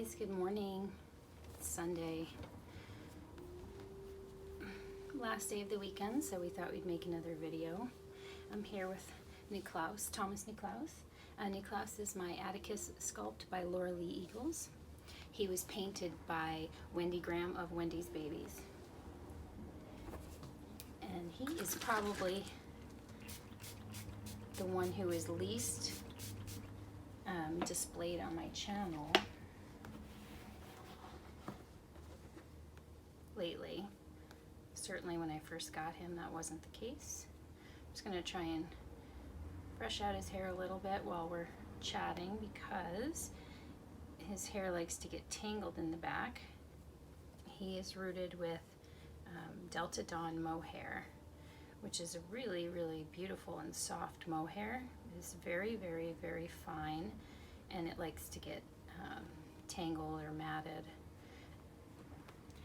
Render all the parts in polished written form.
guys, good morning. It's Sunday, last day of the weekend, so we thought we'd make another video. I'm here with Niklaus, Thomas Niklaus. Niklaus is my Atticus sculpt by Laura Lee Eagles. He was painted by Wendy Graham of Wendy's Babies. And he is probably the one who is least displayed on my channel lately. Certainly when I first got him, that wasn't the case. I'm just gonna try and brush out his hair a little bit while we're chatting because his hair likes to get tangled in the back. He is rooted with Delta Dawn mohair, which is a really, really beautiful and soft mohair. It is very, very, very fine, and it likes to get tangled or matted.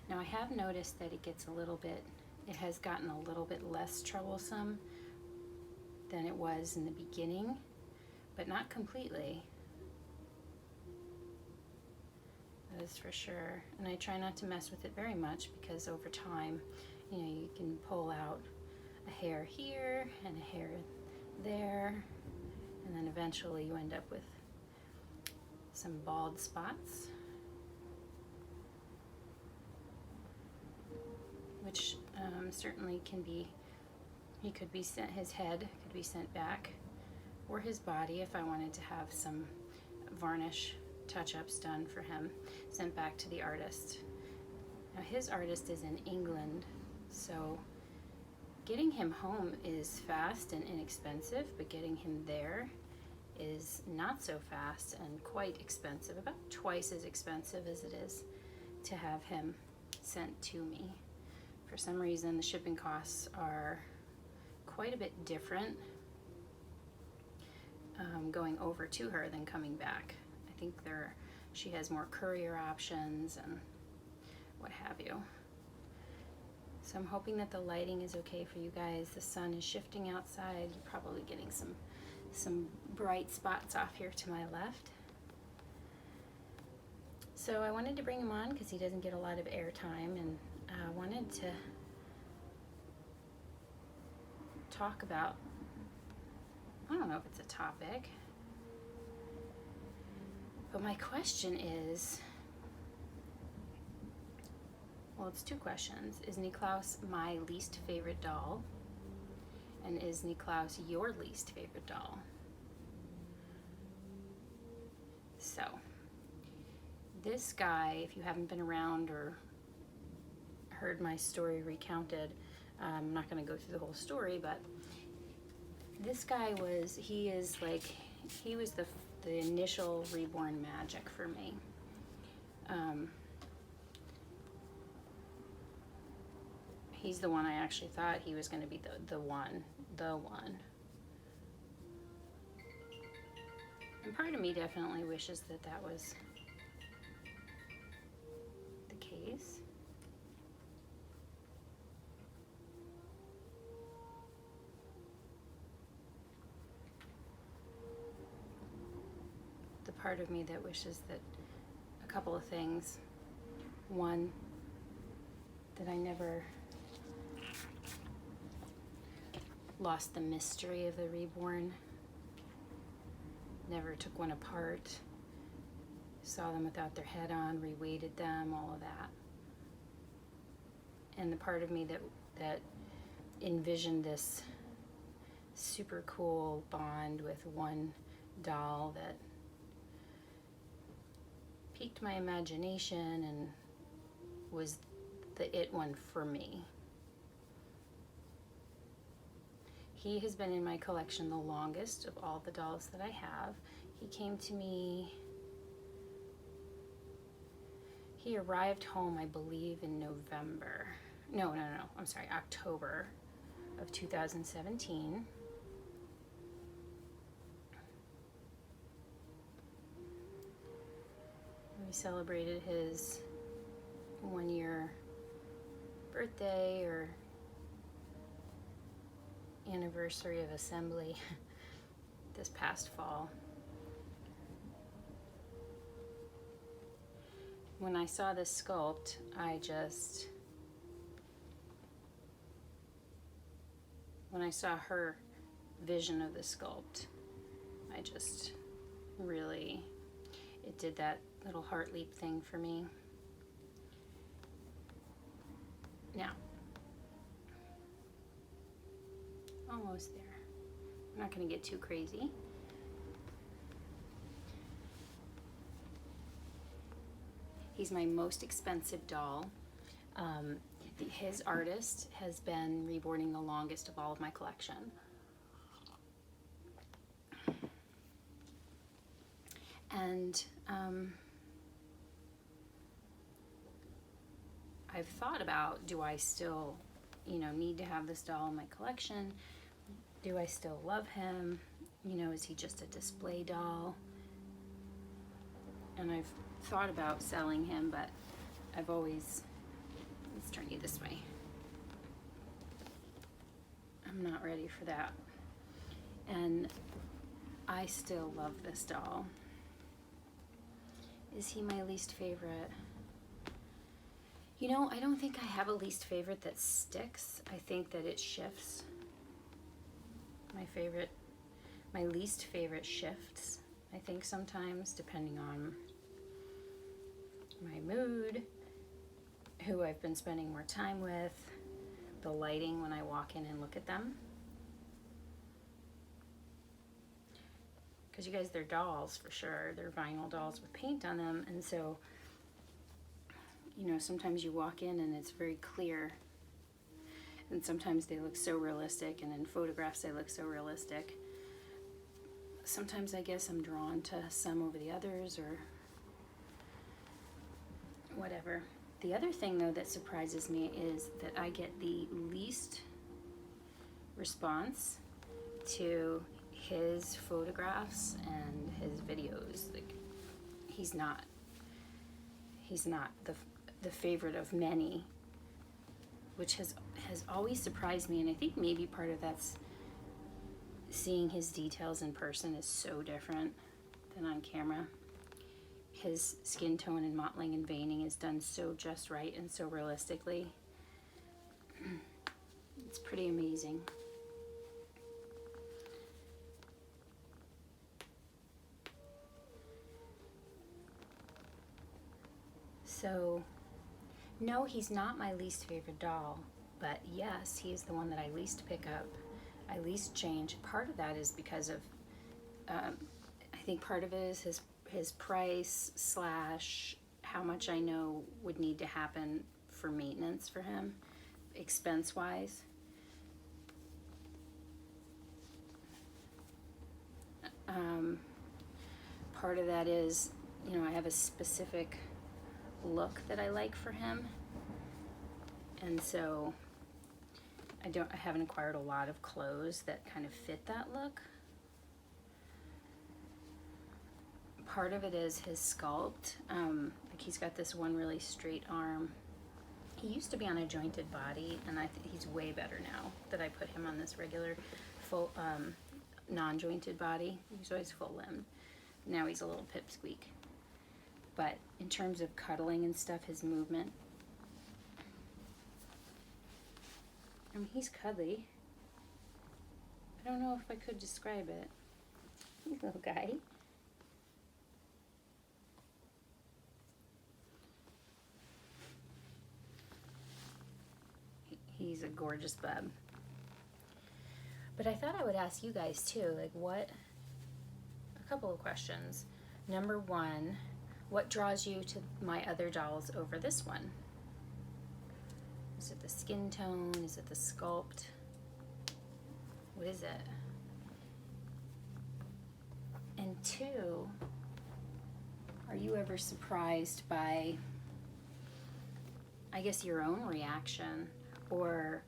Now I have noticed that it has gotten a little bit less troublesome than it was in the beginning, but not completely. That is for sure. And I try not to mess with it very much because over time, you know, you can pull out a hair here and a hair there, and then eventually you end up with some bald spots, which certainly can be, his head could be sent back, or his body, if I wanted to have some varnish touch-ups done for him, sent back to the artist. Now his artist is in England, so getting him home is fast and inexpensive, but getting him there is not so fast and quite expensive, about twice as expensive as it is to have him sent to me. For some reason, the shipping costs are quite a bit different going over to her than coming back. I think she has more courier options and what have you. So I'm hoping that the lighting is okay for you guys. The sun is shifting outside. You're probably getting some bright spots off here to my left. So I wanted to bring him on because he doesn't get a lot of airtime, and I wanted to talk about, I don't know if it's a topic, but my question is, well, it's two questions. Is Niklaus my least favorite doll? And is Niklaus your least favorite doll? So, this guy, if you haven't been around or heard my story recounted, I'm not going to go through the whole story, but this guy was the initial Reborn magic for me. He's the one I actually thought he was going to be the one. And part of me definitely wishes that was the case. The part of me that wishes that a couple of things. One, that I never lost the mystery of the Reborn, never took one apart, saw them without their head on, reweighted them, all of that. And the part of me that envisioned this super cool bond with one doll that piqued my imagination and was the it one for me. He has been in my collection the longest of all the dolls that I have. He came to me, he arrived home, I believe, in November. No, I'm sorry, October of 2017. We celebrated his 1-year birthday or anniversary of assembly this past fall. when I saw this sculpt, when I saw her vision of the sculpt, I just really, it did that little heart leap thing for me. Now, almost there. I'm not going to get too crazy. He's my most expensive doll. His artist has been reborning the longest of all of my collection. And I've thought about, do I still, need to have this doll in my collection? Do I still love him? Is he just a display doll? And I've thought about selling him, but I've always, let's turn you this way. I'm not ready for that. And I still love this doll. Is he my least favorite? I don't think I have a least favorite that sticks. I think that it shifts. My least favorite shifts, I think, sometimes, depending on my mood, who I've been spending more time with, the lighting when I walk in and look at them. Because you guys, they're dolls for sure. They're vinyl dolls with paint on them, and so, sometimes you walk in and it's very clear, and sometimes they look so realistic, and in photographs they look so realistic. Sometimes I guess I'm drawn to some over the others, or whatever. The other thing, though, that surprises me is that I get the least response to his photographs and his videos. Like, he's not the favorite of many, which has always surprised me. And I think maybe part of that's seeing his details in person is so different than on camera. His skin tone and mottling and veining is done so just right and so realistically. It's pretty amazing. So, no, he's not my least favorite doll, but yes, he is the one that I least pick up, I least change. Part of that is because of, I think part of it is his price / how much I know would need to happen for maintenance for him, expense-wise. Part of that is, I have a specific look that I like for him, and so I haven't acquired a lot of clothes that kind of fit that look. Part of it is his sculpt. Like, he's got this one really straight arm. He used to be on a jointed body, and I think he's way better now that I put him on this regular full non-jointed body. He was always full-limbed. Now he's a little pipsqueak. But in terms of cuddling and stuff, his movement, I mean, he's cuddly. I don't know if I could describe it. Little guy. He's a gorgeous bub. But I thought I would ask you guys too, like, a couple of questions. Number one, what draws you to my other dolls over this one? Is it the skin tone? Is it the sculpt? What is it? And two, are you ever surprised by, I guess, your own reaction, or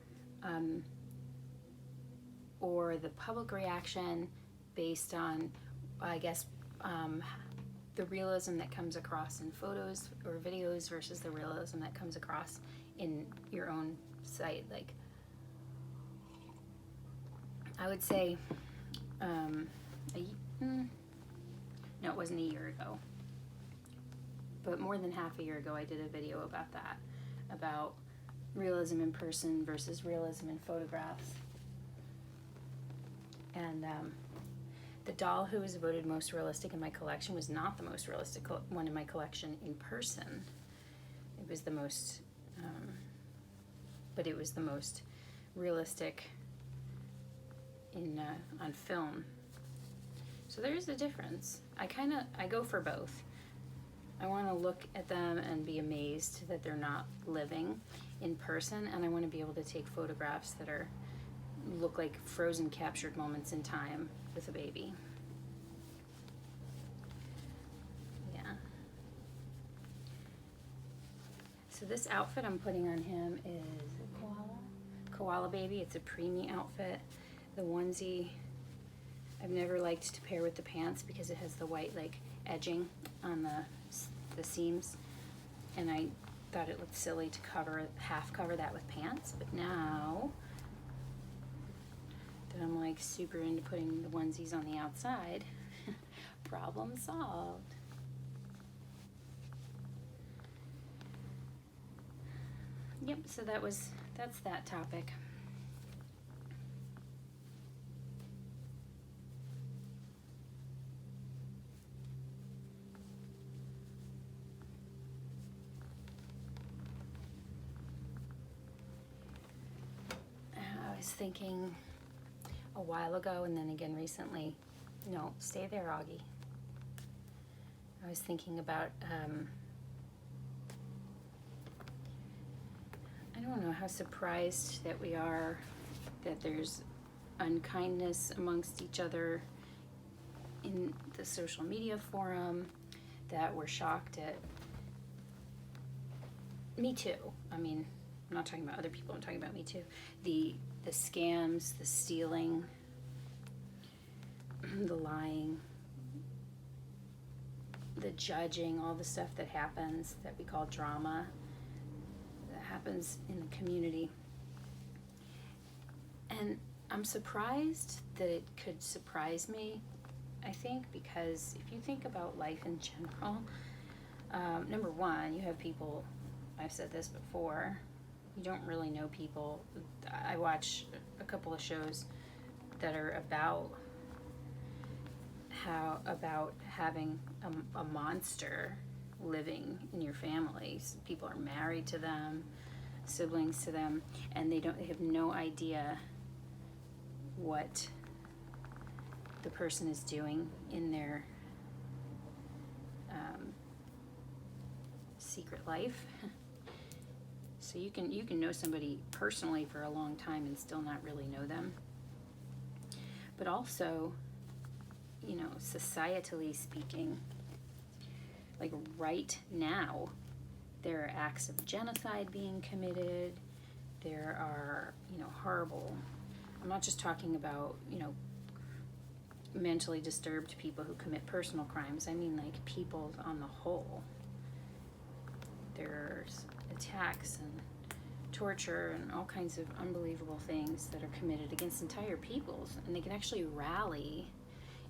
the public reaction based on, I guess, the realism that comes across in photos or videos versus the realism that comes across in your own site? Like, I would say, no, it wasn't a year ago. but more than half a year ago I did a video about that, about realism in person versus realism in photographs. And the doll who was voted most realistic in my collection was not the most realistic one in my collection in person. It was the most, but it was the most realistic in on film. So there is a difference. I go for both. I want to look at them and be amazed that they're not living in person, and I want to be able to take photographs that look like frozen captured moments in time with a baby. Yeah. So this outfit I'm putting on him is a koala baby. It's a preemie outfit. The onesie I've never liked to pair with the pants because it has the white like edging on the seams, and I thought it looked silly to half cover that with pants. But now that I'm like super into putting the onesies on the outside, problem solved. Yep, so that's that topic. I was thinking a while ago, and then again recently, no, stay there, Augie. I was thinking about, I don't know how surprised that we are that there's unkindness amongst each other in the social media forum, that we're shocked at, me too. I mean, I'm not talking about other people, I'm talking about me too. The scams, the stealing, the lying, the judging, all the stuff that happens that we call drama, that happens in the community. And I'm surprised that it could surprise me, I think, because if you think about life in general, number one, you have people, I've said this before, you don't really know people. I watch a couple of shows that are about having a monster living in your families. People are married to them, siblings to them, and they have no idea what the person is doing in their secret life. So you can know somebody personally for a long time and still not really know them. But also, you know, societally speaking, like right now, there are acts of genocide being committed. There are, you know, horrible, I'm not just talking about, you know, mentally disturbed people who commit personal crimes. I mean like people on the whole. There's attacks and torture and all kinds of unbelievable things that are committed against entire peoples, and they can actually rally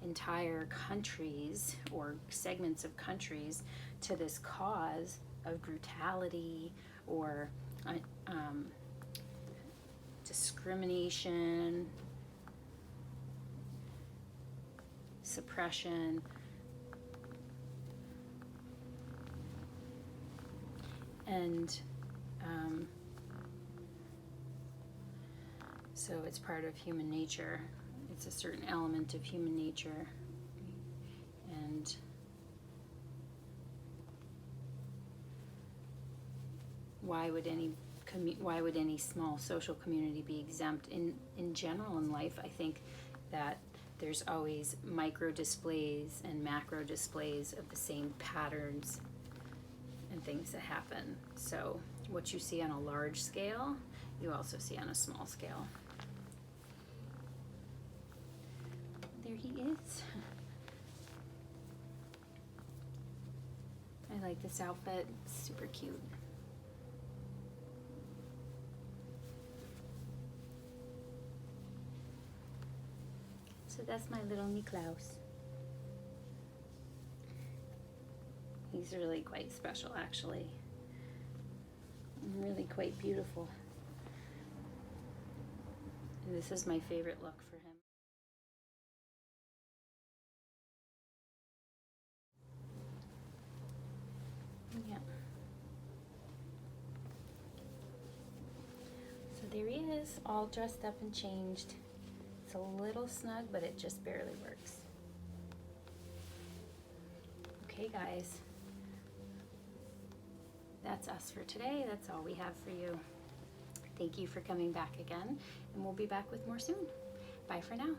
entire countries or segments of countries to this cause of brutality or discrimination, suppression, and so it's part of human nature. It's a certain element of human nature, and why would any small social community be exempt? In general in life, I think that there's always micro displays and macro displays of the same patterns and things that happen. So what you see on a large scale, you also see on a small scale. There he is. I like this outfit, it's super cute. So that's my little Niklaus. He's really quite special, actually. Really quite beautiful. And this is my favorite look for him. Yeah. So there he is, all dressed up and changed. It's a little snug, but it just barely works. Okay, guys. That's us for today. That's all we have for you. Thank you for coming back again, and we'll be back with more soon. Bye for now.